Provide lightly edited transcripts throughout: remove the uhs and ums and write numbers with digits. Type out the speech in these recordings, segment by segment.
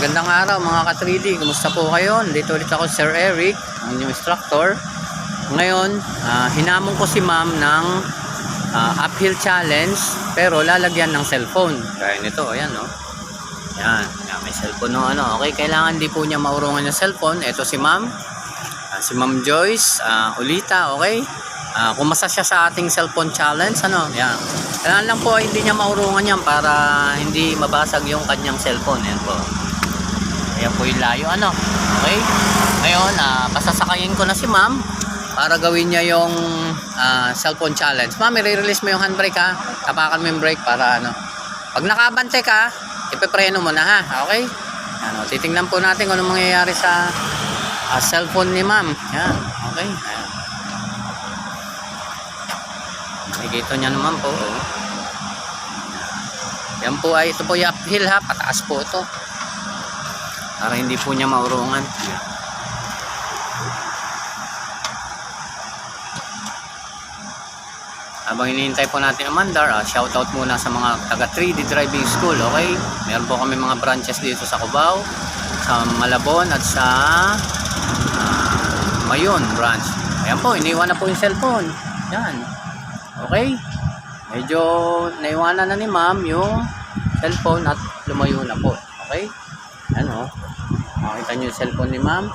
Magandang araw mga ka-3D, kumusta po kayo? Dito ulit ako, Sir Eric, ang inyong instructor. Ngayon, hinamon ko si ma'am ng uphill challenge, pero lalagyan ng cellphone. Gaya nito, ayan no. Yan, may cellphone no, ano. Okay, kailangan di po niya maurungan yung cellphone. Ito si ma'am, si Ma'am Joyce, Ulita, okay? Kumasa siya sa ating cellphone challenge, ano, yan. Kailangan lang po hindi niya maurungan yan para hindi mabasag yung kanyang cellphone. Yan po. Ayan po yung layo, ano. Okay? Ngayon, pasasakayin ko na si ma'am para gawin niya yung cellphone challenge. Ma'am, i-release mo yung handbrake ha. Tapakan mo yung brake para ano. Pag nakabante ka, ipepreno mo na ha. Okay? Ano, titingnan po natin kung anong mangyayari sa cellphone ni ma'am. Yan. Okay? Ayan. Nakikita niya naman po. Oh. Yan po ay, ito po yung uphill ha. Pataas po ito. Para hindi po niya maurungan. Habang hinihintay po natin ang mandar, shoutout muna sa mga taga 3D Driving School, okay? Meron po kami mga branches dito sa Cubao, sa Malabon at sa Mayon branch. Ayan po, iniwan na po yung cellphone. Yan. Okay? Medyo naiwanan na ni ma'am yung cellphone at lumayo na po. Okay? Ano? Makita nyo yung cellphone ni ma'am.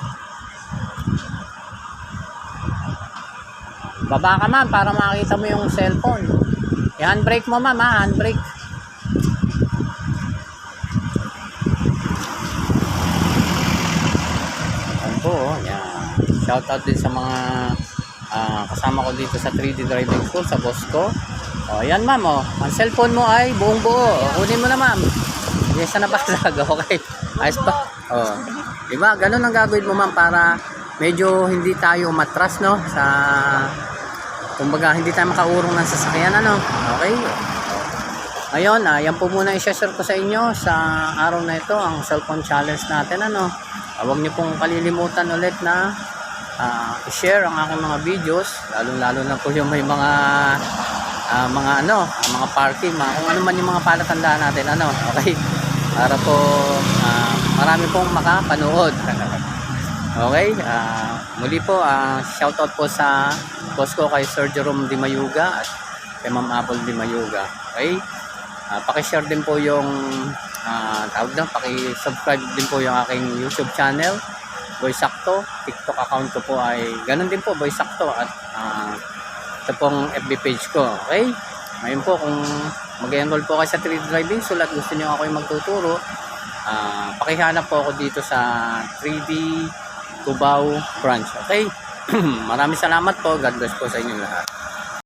Baba ka ma'am para makita mo yung cellphone. I-handbrake mo ma'am ha, handbrake. Yan po, yan. Shoutout din sa mga kasama ko dito sa 3D Driving School, sa boss ko. O, yan ma'am, o. Ang cellphone mo ay buong buo. Kunin mo na ma'am. Yes, na napasag, okay. Ayos pa. O. Diba, ganun ang gagawin mo ma'am para medyo hindi tayo matras, no? Sa, kumbaga, hindi tayo makaurong ng sasakyan, ano? Okay. Ngayon, yan po muna i-share ko sa inyo sa araw na ito, ang cellphone challenge natin, ano? Huwag niyo pong kalilimutan ulit na i-share ang aking mga videos, lalo na po yung may mga mga party, kung ano man yung mga palatandaan natin, ano, okay, para po marami pong makapanood. Okay, muli po shoutout po sa boss ko kay Sir Jerome Di Mayuga at kay Ma'am Apple Di Mayuga. Okay, paki-share din po yung paki-subscribe din po yung aking YouTube channel, Boy Sakto. TikTok account ko po ay ganun din po, Boy Sakto, at ito pong FB page ko. Okay? Ngayon po, kung mag-enroll po kayo sa 3D Driving School at gusto niyo ako yung magtuturo, pakihanap po ako dito sa 3D Cubao branch. Okay? Maraming salamat po. God bless po sa inyo lahat.